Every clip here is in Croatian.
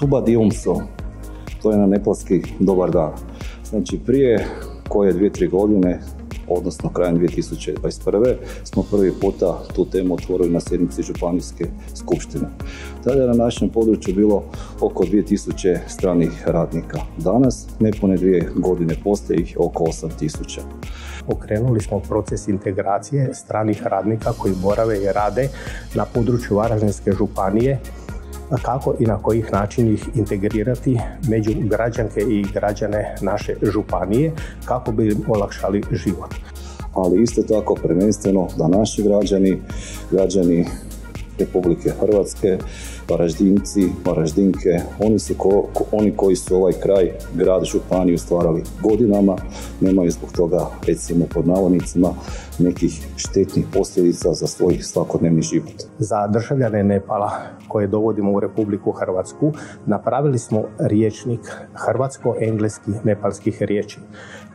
Suba diumso, to je na nepalski dobar dan. Znači prije koje 2-3 godine, odnosno krajem 2021. smo prvi puta tu temu otvorili na sjednici županijske skupštine. Tada je na našem području bilo oko 2000 stranih radnika. Danas, nepune 2 godine, postoji ih oko 8000. Pokrenuli smo proces integracije stranih radnika koji borave i rade na području Varaždinske županije, kako i na kojih način ih integrirati među građanke i građane naše županije, kako bi im olakšali život. Ali isto tako prvenstveno da naši građani Republike Hrvatske, Varaždinci, Varaždinke, oni koji su ovaj kraj, grad, županiju stvarali godinama, nemaju zbog toga, recimo pod navodnicima, nekih štetnih posljedica za svoj svakodnevni život. Za državljane Nepala koje dovodimo u Republiku Hrvatsku napravili smo rječnik hrvatsko-engleski nepalskih riječi.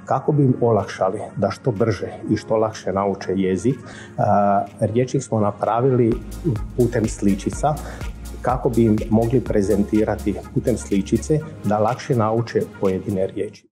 Kako bi im olakšali da što brže i što lakše nauče jezik, rječnik smo napravili putem sličica kako bi im mogli prezentirati putem sličice da lakše nauče pojedine riječi.